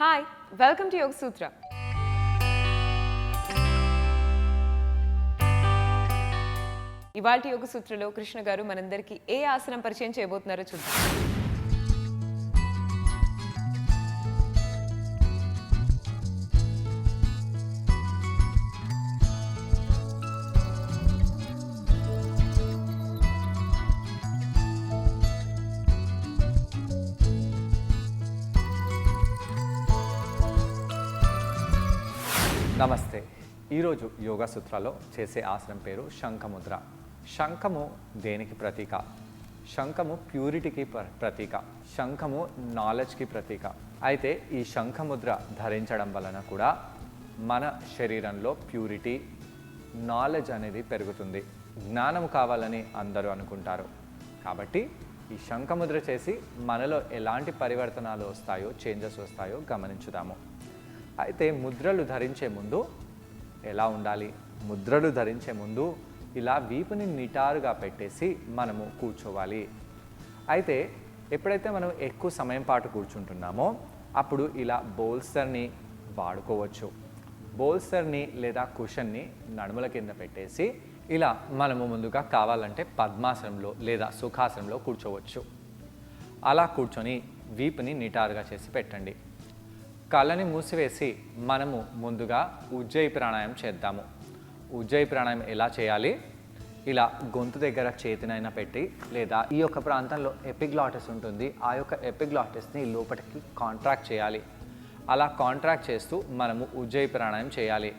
Hi, welcome to యోగ సూత్ర. ఇవాల్టి యోగ సూత్రలో కృష్ణ గారు మనందరికీ ఏ ఆసనం పరిచయం చేయబోతున్నారో చూద్దాం. నమస్తే. ఈరోజు యోగా సూత్రాలో చేసే ఆసనం పేరు శంఖముద్ర. శంఖము దేనికి ప్రతీక? శంఖము ప్యూరిటీకి ప్రతీక. శంఖము నాలెడ్జ్కి ప్రతీక. అయితే ఈ శంఖముద్ర ధరించడం వలన కూడా మన శరీరంలో ప్యూరిటీ, నాలెడ్జ్ అనేది పెరుగుతుంది. జ్ఞానం కావాలని అందరూ అనుకుంటారు. కాబట్టి ఈ శంఖముద్ర చేసి మనలో ఎలాంటి పరివర్తనాలు వస్తాయో, చేంజెస్ వస్తాయో గమనించుదాము. అయితే ముద్రలు ధరించే ముందు ఎలా ఉండాలి? ముద్రలు ధరించే ముందు ఇలా వీపుని నిటారుగా పెట్టేసి మనము కూర్చోవాలి. అయితే ఎప్పుడైతే మనం ఎక్కువ సమయం పాటు కూర్చుంటున్నామో అప్పుడు ఇలా బోల్స్టర్ని వాడుకోవచ్చు. బోల్స్టర్ని లేదా కుషన్ని నడుముల కింద పెట్టేసి ఇలా మనము ముందుగా కావాలంటే పద్మాసనంలో లేదా సుఖాసనంలో కూర్చోవచ్చు. అలా కూర్చొని వీపుని నిటారుగా చేసి పెట్టండి. కళ్ళని మూసివేసి మనము ముందుగా ఉజ్జయి ప్రాణాయామం చేద్దాము. ఉజ్జయి ప్రాణాయామం ఎలా చేయాలి? ఇలా గొంతు దగ్గర చేతినైనా పెట్టి లేదా ఈ యొక్క ప్రాంతంలో ఎపిగ్లాటిస్ ఉంటుంది, ఆ యొక్క ఎపిగ్లాటిస్ని లోపలికి కాంట్రాక్ట్ చేయాలి. అలా కాంట్రాక్ట్ చేస్తూ మనము ఉజ్జయి ప్రాణాయామం చేయాలి.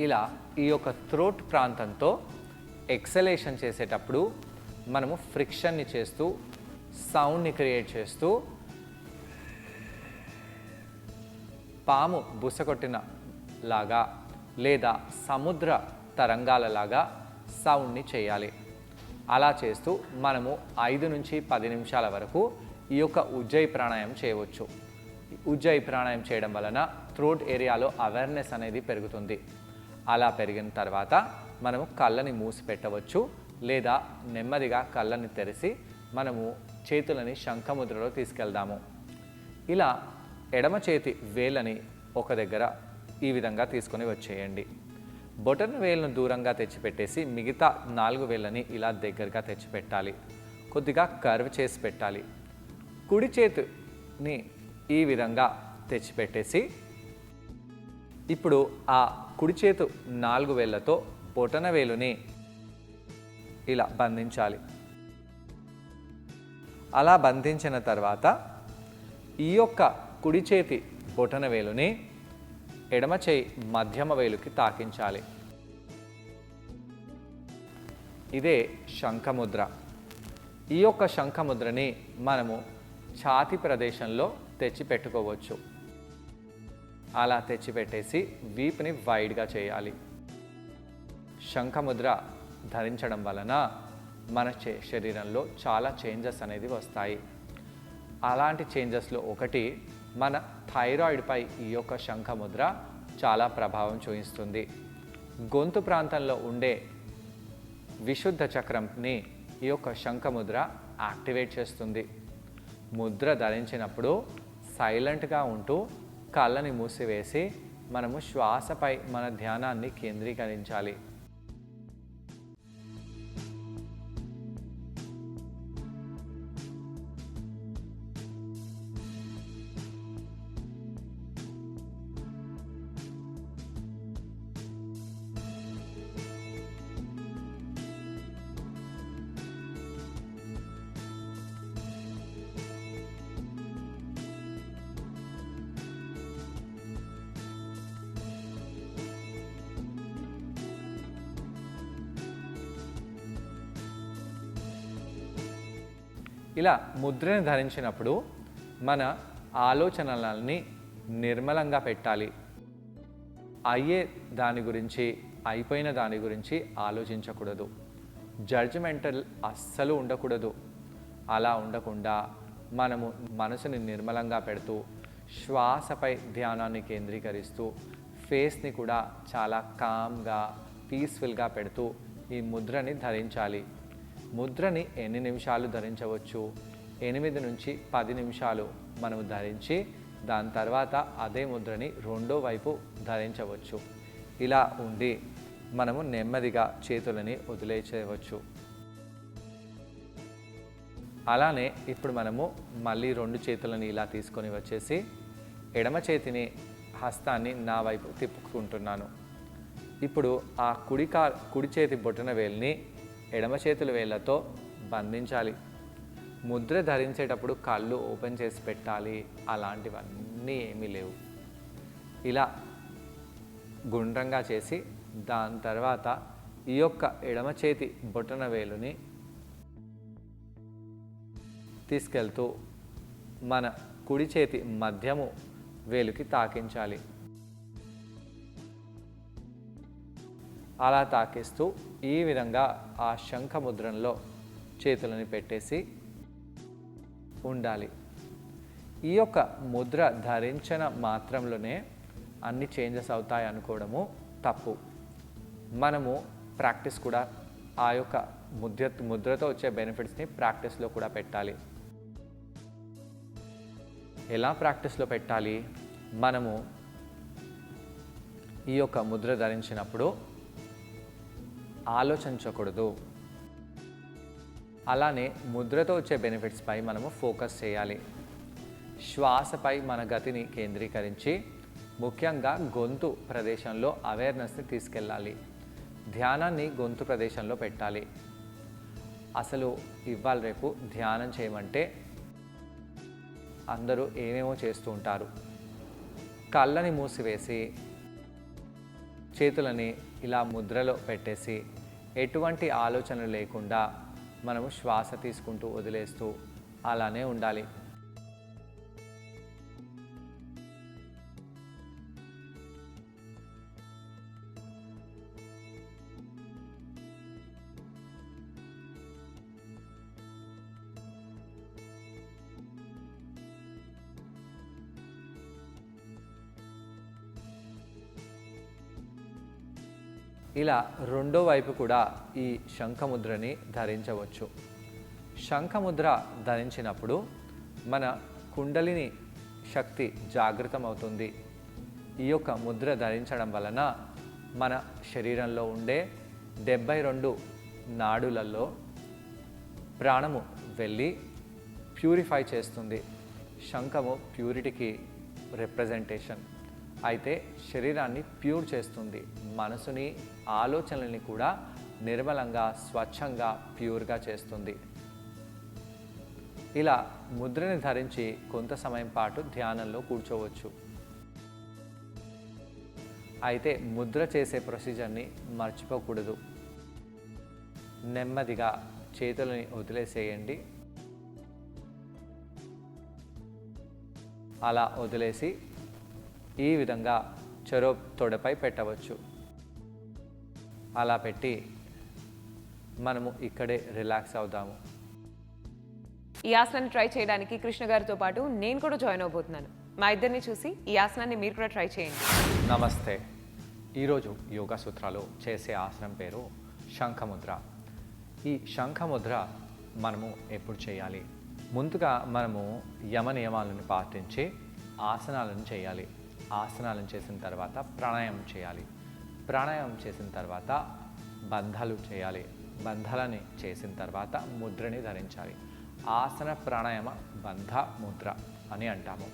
ఇలా ఈ యొక్క థ్రోట్ ప్రాంతంతో ఎక్సలేషన్ చేసేటప్పుడు మనము ఫ్రిక్షన్ని చేస్తూ సౌండ్ని క్రియేట్ చేస్తూ పాము బుసకొట్టిన లాగా లేదా సముద్ర తరంగాలలాగా సౌండ్ని చేయాలి. అలా చేస్తూ మనము 5 నుంచి 10 నిమిషాల వరకు ఈ యొక్క ఉజ్జయి ప్రాణాయామం చేయవచ్చు. ఉజ్జయి ప్రాణాయామం చేయడం వలన థ్రోట్ ఏరియాలో అవేర్నెస్ అనేది పెరుగుతుంది. అలా పెరిగిన తర్వాత మనము కళ్ళని మూసి పెట్టవచ్చు లేదా నెమ్మదిగా కళ్ళని తెరిచి మనము చేతులని శంఖముద్రలో తీసుకెళ్దాము. ఇలా ఎడమ చేతి వేళ్ళని ఒక దగ్గర ఈ విధంగా తీసుకొని వచ్చేయండి. బొటన వేళ్ళను దూరంగా తెచ్చిపెట్టేసి మిగతా 4 వేళ్ళని ఇలా దగ్గరగా తెచ్చిపెట్టాలి. కొద్దిగా కర్వ్ చేసి పెట్టాలి. కుడి చేతిని ఈ విధంగా తెచ్చిపెట్టేసి ఇప్పుడు ఆ కుడి చేతు 4 వేళ్ళతో బొటన వేలుని ఇలా బంధించాలి. అలా బంధించిన తర్వాత ఈ యొక్క కుడి చేతి బొటన వేలుని ఎడమ చేయి మధ్యమ వేలుకి తాకించాలి. ఇదే శంఖముద్ర. ఈ యొక్క శంఖముద్రని మనము ఛాతీ ప్రదేశంలో తెచ్చి పెట్టుకోవచ్చు. అలా తెచ్చిపెట్టేసి వీపుని వైడ్గా చేయాలి. శంఖముద్ర ధరించడం వలన మన శరీరంలో చాలా చేంజెస్ అనేది వస్తాయి. అలాంటి చేంజెస్లో ఒకటి మన థైరాయిడ్పై ఈ యొక్క శంఖముద్ర చాలా ప్రభావం చూపిస్తుంది. గొంతు ప్రాంతంలో ఉండే విశుద్ధ చక్రంని ఈ యొక్క శంఖముద్ర యాక్టివేట్ చేస్తుంది. ముద్ర ధరించినప్పుడు సైలెంట్గా ఉంటూ కళ్ళని మూసివేసి మనము శ్వాసపై మన ధ్యానాన్ని కేంద్రీకరించాలి. ఇలా ముద్రని ధరించినప్పుడు మన ఆలోచనలని నిర్మలంగా పెట్టాలి. అయ్యే దాని గురించి, అయిపోయిన దాని గురించి ఆలోచించకూడదు. జడ్జిమెంటల్ అస్సలు ఉండకూడదు. అలా ఉండకుండా మనము మనసుని నిర్మలంగా పెడుతూ శ్వాసపై ధ్యానాన్ని కేంద్రీకరిస్తూ ఫేస్ని కూడా చాలా కామ్గా, పీస్ఫుల్గా పెడుతూ ఈ ముద్రని ధరించాలి. ముద్రని ఎన్ని నిమిషాలు ధరించవచ్చు? 8 నుంచి 10 నిమిషాలు మనము ధరించి దాని తర్వాత అదే ముద్రని రెండో వైపు ధరించవచ్చు. ఇలా ఉండి మనము నెమ్మదిగా చేతులని వదిలేసేయవచ్చు. అలానే ఇప్పుడు మనము మళ్ళీ 2 చేతులని ఇలా తీసుకొని వచ్చేసి ఎడమ చేతిని హస్తాన్ని నా వైపు తిప్పుకుంటున్నాను. ఇప్పుడు ఆ కుడి చేతి బొటన వేలిని ఎడమ చేతుల వేళ్ళతో బంధించాలి. ముద్ర ధరించేటప్పుడు కళ్ళు ఓపెన్ చేసి పెట్టాలి. అలాంటివన్నీ ఏమీ లేవు. ఇలా గుండ్రంగా చేసి దాని తర్వాత ఈ యొక్క ఎడమ చేతి బొటన వేలుని తీసుకెళ్తూ మన కుడి చేతి మధ్యము వేలుకి తాకించాలి. అలా తాకిస్తూ ఈ విధంగా ఆ శంఖ ముద్రంలో చేతులని పెట్టేసి ఉండాలి. ఈ యొక్క ముద్ర ధరించిన మాత్రంలోనే అన్ని చేంజెస్ అవుతాయి అనుకోవడము తప్పు. మనము ప్రాక్టీస్ కూడా ఆ యొక్క ముద్రతో వచ్చే బెనిఫిట్స్ని ప్రాక్టీస్లో కూడా పెట్టాలి. ఎలా ప్రాక్టీస్లో పెట్టాలి? మనము ఈ యొక్క ముద్ర ధరించినప్పుడు ఆలోచించకూడదు. అలానే ముద్రతో వచ్చే బెనిఫిట్స్పై మనము ఫోకస్ చేయాలి. శ్వాసపై మన గతిని కేంద్రీకరించి ముఖ్యంగా గొంతు ప్రదేశంలో అవేర్నెస్ని తీసుకెళ్ళాలి. ధ్యానాన్ని గొంతు ప్రదేశంలో పెట్టాలి. అసలు ఇవాళ రేపు ధ్యానం చేయమంటే అందరూ ఏమేమో చేస్తూ ఉంటారు. కళ్ళని మూసివేసి చేతులని ఇలా ముద్రలో పెట్టేసి ఎటువంటి ఆలోచనలు లేకుండా మనము శ్వాస తీసుకుంటూ వదిలేస్తూ అలానే ఉండాలి. ఇలా రెండో వైపు కూడా ఈ శంఖముద్రని ధరించవచ్చు. శంఖముద్ర ధరించినప్పుడు మన కుండలిని శక్తి జాగృతం అవుతుంది. ఈ యొక్క ముద్ర ధరించడం వలన మన శరీరంలో ఉండే 72 నాడులలో ప్రాణము వెళ్ళి ప్యూరిఫై చేస్తుంది. శంఖము ప్యూరిటీకి రిప్రజెంటేషన్. అయితే శరీరాన్ని ప్యూర్ చేస్తుంది. మనసుని, ఆలోచనల్ని కూడా నిర్మలంగా, స్వచ్ఛంగా, ప్యూర్గా చేస్తుంది. ఇలా ముద్రని ధరించి కొంత సమయం పాటు ధ్యానంలో కూర్చోవచ్చు. అయితే ముద్ర చేసే ప్రొసీజర్ని మర్చిపోకూడదు. నెమ్మదిగా చేతులని వదిలేసేయండి. అలా వదిలేసి ఈ విధంగా చెరో తొడపై పెట్టవచ్చు. అలా పెట్టి మనము ఇక్కడే రిలాక్స్ అవుదాము. ఈ ఆసనాన్ని ట్రై చేయడానికి కృష్ణ గారితో పాటు నేను కూడా జాయిన్ అవబోతున్నాను. మా ఇద్దరిని చూసి ఈ ఆసనాన్ని మీరు కూడా ట్రై చేయండి. నమస్తే. ఈరోజు యోగా సూత్రాలు చేసే ఆసనం పేరు శంఖముద్ర. ఈ శంఖముద్ర మనము ఎప్పుడు చేయాలి? ముందుగా మనము యమ నియమాలను పాటించి ఆసనాలను చేయాలి. ఆసనాలను చేసిన తర్వాత ప్రాణాయామం చేయాలి. ప్రాణాయామం చేసిన తర్వాత బంధాలు చేయాలి. బంధాలని చేసిన తర్వాత ముద్రని ధరించాలి. ఆసన ప్రాణాయామ బంధ ముద్ర అని అంటాము.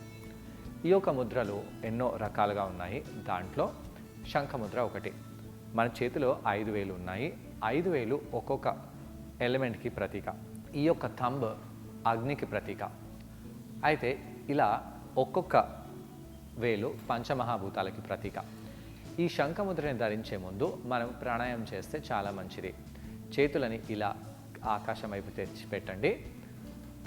ఈ యొక్క ముద్రలు ఎన్నో రకాలుగా ఉన్నాయి. దాంట్లో శంఖముద్ర ఒకటి. మన చేతిలో 5 వేలు ఉన్నాయి. 5 వేలు ఒక్కొక్క ఎలిమెంట్కి ప్రతీక. ఈ యొక్క థంబ్ అగ్నికి ప్రతీక. అయితే ఇలా ఒక్కొక్క వేలు పంచమహాభూతాలకి ప్రతీక. ఈ శంఖముద్రని ధరించే ముందు మనం ప్రాణాయామం చేస్తే చాలా మంచిది. చేతులని ఇలా ఆకాశం వైపు తెచ్చి పెట్టండి.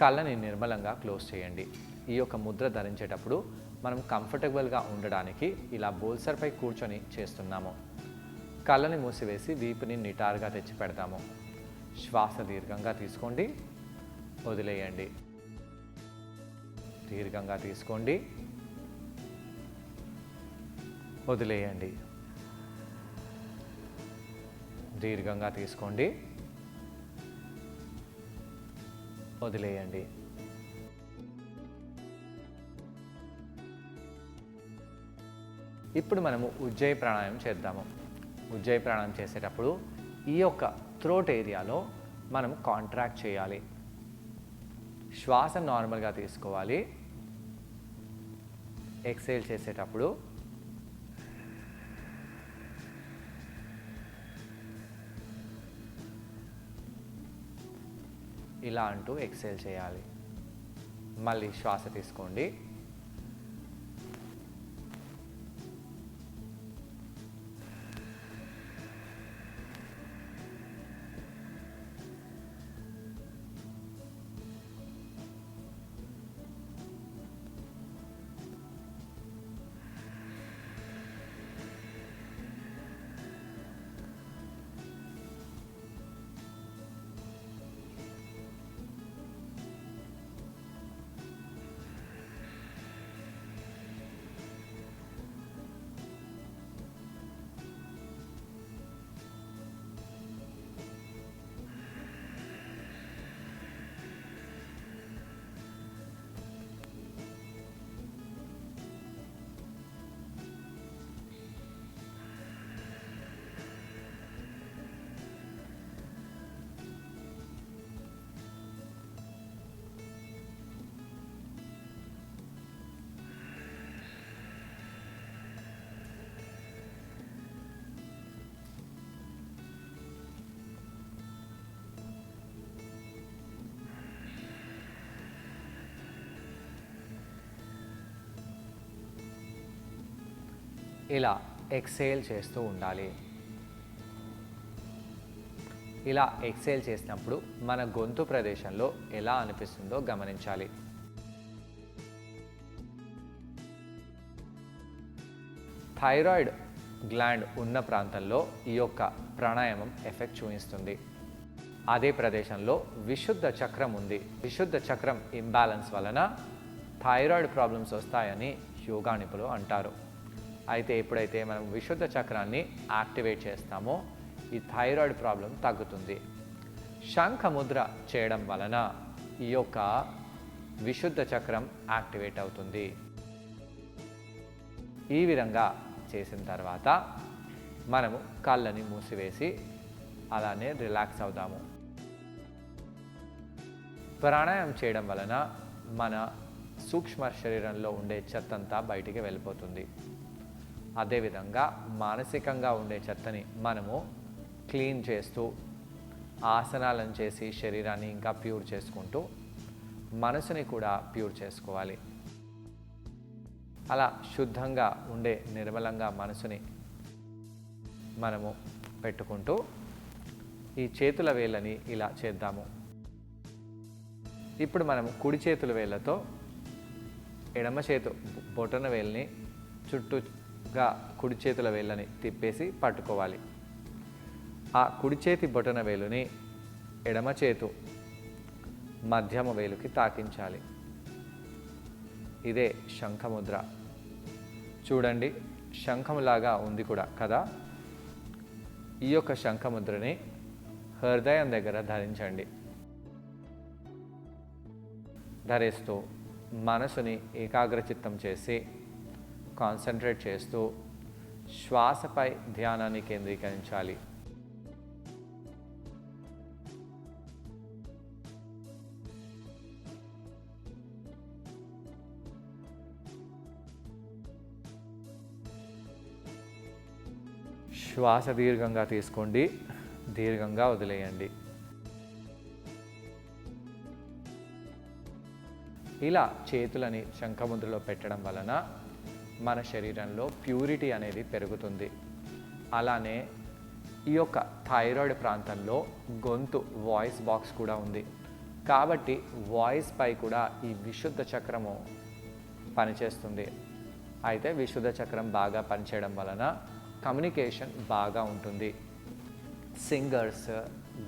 కళ్ళని నిర్మలంగా క్లోజ్ చేయండి. ఈ యొక్క ముద్ర ధరించేటప్పుడు మనం కంఫర్టబుల్గా ఉండడానికి ఇలా బోల్సర్పై కూర్చొని చేస్తున్నాము. కళ్ళని మూసివేసి వీపుని నిటారుగా తెచ్చి పెడతాము. శ్వాస దీర్ఘంగా తీసుకోండి, వదిలేయండి. దీర్ఘంగా తీసుకోండి, వదిలేయండి. దీర్ఘంగా తీసుకోండి, వదిలేయండి. ఇప్పుడు మనము ఉజ్జయి ప్రాణాయామం చేద్దాము. ఉజ్జయి ప్రాణాయామం చేసేటప్పుడు ఈ యొక్క థ్రోట్ ఏరియాలో మనం కాంట్రాక్ట్ చేయాలి. శ్వాస నార్మల్గా తీసుకోవాలి. ఎక్సేల్ చేసేటప్పుడు ఇలా అంటూ ఎక్సేల్ చేయాలి. మళ్ళీ శ్వాస తీసుకోండి. ఇలా ఎక్సేల్ చేస్తూ ఉండాలి. ఇలా ఎక్సేల్ చేసినప్పుడు మన గొంతు ప్రదేశంలో ఎలా అనిపిస్తుందో గమనించాలి. థైరాయిడ్ గ్లాండ్ ఉన్న ప్రాంతంలో ఈ యొక్క ప్రాణాయామం ఎఫెక్ట్ చూపిస్తుంది. అదే ప్రదేశంలో విశుద్ధ చక్రం ఉంది. విశుద్ధ చక్రం ఇంబ్యాలెన్స్ వలన థైరాయిడ్ ప్రాబ్లమ్స్ వస్తాయని యోగా నిపుణులు అంటారు. అయితే ఎప్పుడైతే మనం విశుద్ధ చక్రాన్ని యాక్టివేట్ చేస్తామో ఈ థైరాయిడ్ ప్రాబ్లం తగ్గుతుంది. శంఖ ముద్ర చేయడం వలన ఈ యొక్క విశుద్ధ చక్రం యాక్టివేట్ అవుతుంది. ఈ విధంగా చేసిన తర్వాత మనము కళ్ళని మూసివేసి అలానే రిలాక్స్ అవుదాము. ప్రాణాయామం చేయడం వలన మన సూక్ష్మ శరీరంలో ఉండే చెత్తంతా బయటికి వెళ్ళిపోతుంది. అదేవిధంగా మానసికంగా ఉండే చెత్తని మనము క్లీన్ చేస్తూ ఆసనాలను చేసి శరీరాన్ని ఇంకా ప్యూర్ చేసుకుంటూ మనసుని కూడా ప్యూర్ చేసుకోవాలి. అలా శుద్ధంగా ఉండే నిర్మలంగా మనసుని మనము పెట్టుకుంటూ ఈ చేతుల వేళ్ళని ఇలా చేద్దాము. ఇప్పుడు మనము కుడి చేతుల వేళ్ళతో ఎడమ చేతు బొటన వేళ్ళని చుట్టూగా కుడి చేతుల వేళ్ళని తిప్పేసి పట్టుకోవాలి. ఆ కుడి చేతి బొటన వేలుని ఎడమ చేతు మధ్యమ వేలుకి తాకించాలి. ఇదే శంఖముద్ర. చూడండి, శంఖములాగా ఉంది కూడా కదా. ఈ యొక్క శంఖముద్రని హృదయం దగ్గర ధరించండి. ధరిస్తూ మనసుని ఏకాగ్రచిత్తం చేసి కాన్సన్ట్రేట్ చేస్తూ శ్వాసపై ధ్యానాన్ని కేంద్రీకరించాలి. శ్వాస దీర్ఘంగా తీసుకోండి, దీర్ఘంగా వదిలేయండి. ఇలా చేతులని శంఖముద్రలో పెట్టడం వలన మన శరీరంలో ప్యూరిటీ అనేది పెరుగుతుంది. అలానే ఈ యొక్క థైరాయిడ్ ప్రాంతంలో గొంతు వాయిస్ బాక్స్ కూడా ఉంది కాబట్టి వాయిస్ పై కూడా ఈ విశుద్ధ చక్రము పనిచేస్తుంది. అయితే విశుద్ధ చక్రం బాగా పనిచేయడం వలన కమ్యూనికేషన్ బాగా ఉంటుంది. సింగర్స్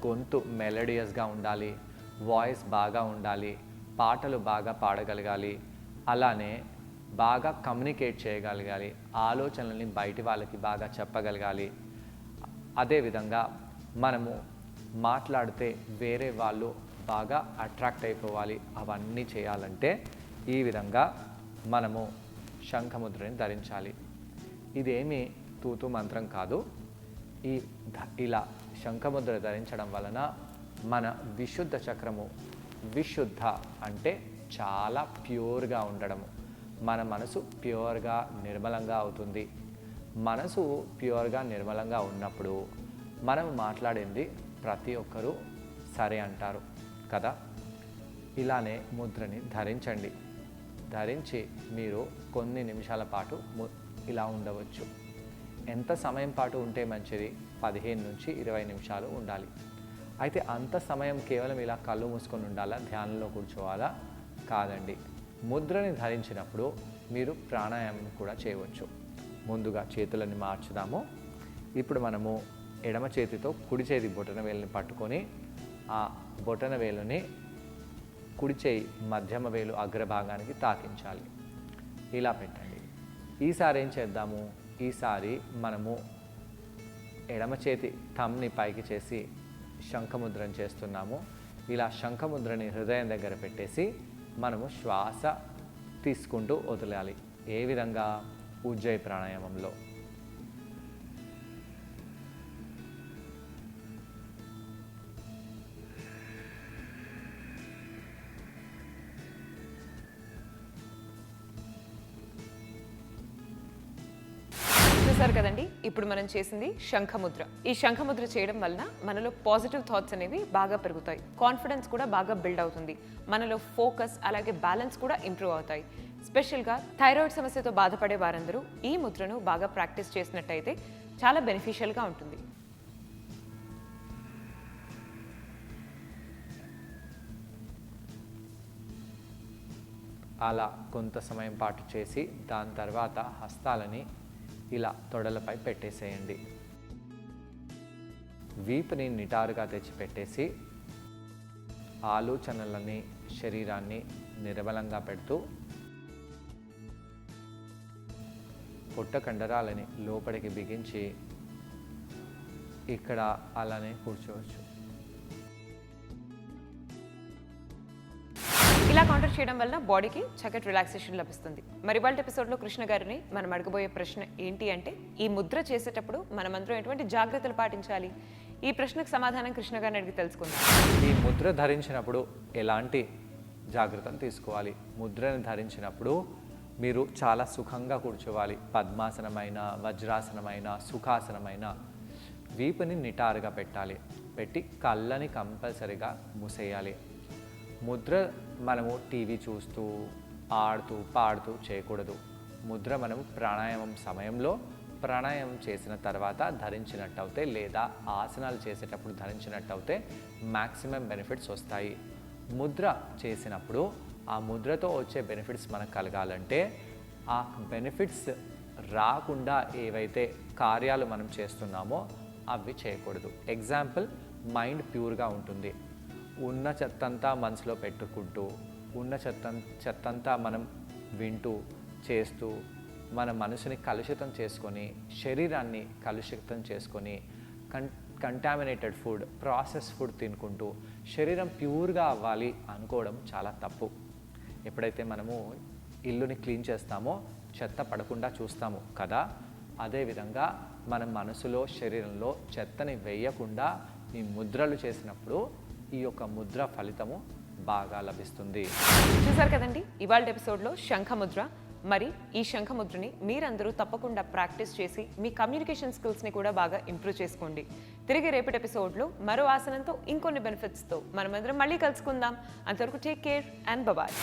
గొంతు మెలోడియస్గా ఉండాలి, వాయిస్ బాగా ఉండాలి, పాటలు బాగా పాడగలగాలి, అలానే బాగా కమ్యూనికేట్ చేయగలగాలి, ఆలోచనల్ని బయటి వాళ్ళకి బాగా చెప్పగలగాలి. అదేవిధంగా మనము మాట్లాడితే వేరే వాళ్ళు బాగా అట్రాక్ట్ అయిపోవాలి. అవన్నీ చేయాలంటే ఈ విధంగా మనము శంఖముద్రని ధరించాలి. ఇదేమి తూతు మంత్రం కాదు. ఇలా శంఖముద్ర ధరించడం వలన మన విశుద్ధ చక్రము, విశుద్ధ అంటే చాలా ప్యూర్గా ఉండడము, మన మనసు ప్యూర్గా నిర్మలంగా అవుతుంది. మనసు ప్యూర్గా నిర్మలంగా ఉన్నప్పుడు మనం మాట్లాడింది ప్రతి ఒక్కరూ సరే అంటారు కదా. ఇలానే ముద్రని ధరించండి. ధరించి మీరు కొన్ని నిమిషాల పాటు ఇలా ఉండవచ్చు. ఎంత సమయం పాటు ఉంటే మంచిది? 15 నుంచి 20 నిమిషాలు ఉండాలి. అయితే అంత సమయం కేవలం ఇలా కళ్ళు మూసుకొని ఉండాలా, ధ్యానంలో కూర్చోవాలా? కాదండి. ముద్రని ధరించినప్పుడు మీరు ప్రాణాయామం కూడా చేయవచ్చు. ముందుగా చేతులని మార్చుదాము. ఇప్పుడు మనము ఎడమ చేతితో కుడి చేతి బొటన వేలుని పట్టుకొని ఆ బొటన వేలుని కుడి చేయి మధ్యమ వేలు అగ్రభాగానికి తాకించాలి. ఇలా పెట్టండి. ఈసారి ఏం చేద్దాము? ఈసారి మనము ఎడమ చేతి థంబ్ని పైకి చేసి శంఖముద్రను చేస్తున్నాము. ఇలా శంఖముద్రని హృదయం దగ్గర పెట్టేసి మనము శ్వాస తీసుకుంటూ వదలాలి. ఏ విధంగా? ఉజ్జయి ప్రాణాయామంలో. చూసారు కదండి, ఇప్పుడు మనం చేసింది శంఖముద్ర. ఈ శంఖముద్ర చేయడం వలన మనలో పాజిటివ్ థాట్స్ అనేవి బాగా పెరుగుతాయి, కాన్ఫిడెన్స్ కూడా బాగా బిల్డ్ అవుతుంది, మనలో ఫోకస్ అలాగే బ్యాలెన్స్ కూడా ఇంప్రూవ్ అవుతాయి. స్పెషల్గా థైరాయిడ్ సమస్యతో బాధపడే వారందరూ ఈ ముద్రను బాగా ప్రాక్టీస్ చేసినట్టయితే చాలా బెనిఫిషియల్గా ఉంటుంది. అలా కొంత సమయం పాటు చేసి దాని తర్వాత హస్తాలని ఇలా తొడలపై పెట్టేసేయండి. వీపుని నిటారుగా తెచ్చిపెట్టేసి ఆలోచనలని, శరీరాన్ని నిర్మలంగా పెడుతూ పొట్ట కండరాలని లోపలికి బిగించి ఇక్కడ అలానే కూర్చోవచ్చు. ఇలా కౌంటర్ చేయడం వల్ల బాడీకి చక్కటి రిలాక్సేషన్ లభిస్తుంది. మరి ఇవాళ ఎపిసోడ్లో కృష్ణ గారిని మనం అడగబోయే ప్రశ్న ఏంటి అంటే, ఈ ముద్ర చేసేటప్పుడు మనమందరం ఎటువంటి జాగ్రత్తలు పాటించాలి? ఈ ప్రశ్నకు సమాధానం కృష్ణ గారిని అడిగి తెలుసుకుందాం. ఈ ముద్ర ధరించినప్పుడు ఎలాంటి జాగ్రత్తలు తీసుకోవాలి? ముద్రను ధరించినప్పుడు మీరు చాలా సుఖంగా కూర్చోవాలి. పద్మాసనమైన, వజ్రాసనమైన, సుఖాసనమైన వీపుని నిటారుగా పెట్టాలి. పెట్టి కళ్ళని కంపల్సరిగా మూసేయాలి. ముద్ర మనము టీవీ చూస్తూ, ఆడుతూ, పాడుతూ చేయకూడదు. ముద్ర మనము ప్రాణాయామం సమయంలో, ప్రాణాయామం చేసిన తర్వాత ధరించినట్టయితే లేదా ఆసనాలు చేసేటప్పుడు ధరించినట్టయితే మ్యాక్సిమం బెనిఫిట్స్ వస్తాయి. ముద్ర చేసినప్పుడు ఆ ముద్రతో వచ్చే బెనిఫిట్స్ మనకు కలగాలంటే ఆ బెనిఫిట్స్ రాకుండా ఏవైతే కార్యాలు మనం చేస్తున్నామో అవి చేయకూడదు. ఎగ్జాంపుల్, మైండ్ ప్యూర్గా ఉంటుంది. ఉన్న చెత్తంతా మనసులో పెట్టుకుంటూ, ఉన్న చెత్తంతా మనం వింటూ, చేస్తూ, మన మనసుని కలుషితం చేసుకొని, శరీరాన్ని కలుషితం చేసుకొని, కంటామినేటెడ్ ఫుడ్, ప్రాసెస్ ఫుడ్ తినుకుంటూ శరీరం ప్యూర్గా అవ్వాలి అనుకోవడం చాలా తప్పు. ఎప్పుడైతే మనము ఇల్లుని క్లీన్ చేస్తామో చెత్త పడకుండా చూస్తాము కదా, అదేవిధంగా మన మనసులో శరీరంలో చెత్తని వేయకుండా ఈ ముద్రలు చేసినప్పుడు ఈ యొక్క ముద్ర ఫలితము బాగా లభిస్తుంది. చూసారు కదండి ఇవాళ ఎపిసోడ్లో శంఖముద్ర. మరి ఈ శంఖముద్రని మీరందరూ తప్పకుండా ప్రాక్టీస్ చేసి మీ కమ్యూనికేషన్ స్కిల్స్ని కూడా బాగా ఇంప్రూవ్ చేసుకోండి. తిరిగి రేపటి ఎపిసోడ్లో మరో ఆసనంతో ఇంకొన్ని బెనిఫిట్స్తో మనమందరం మళ్ళీ కలుసుకుందాం. అంతవరకు టేక్ కేర్ అండ్ బాయ్.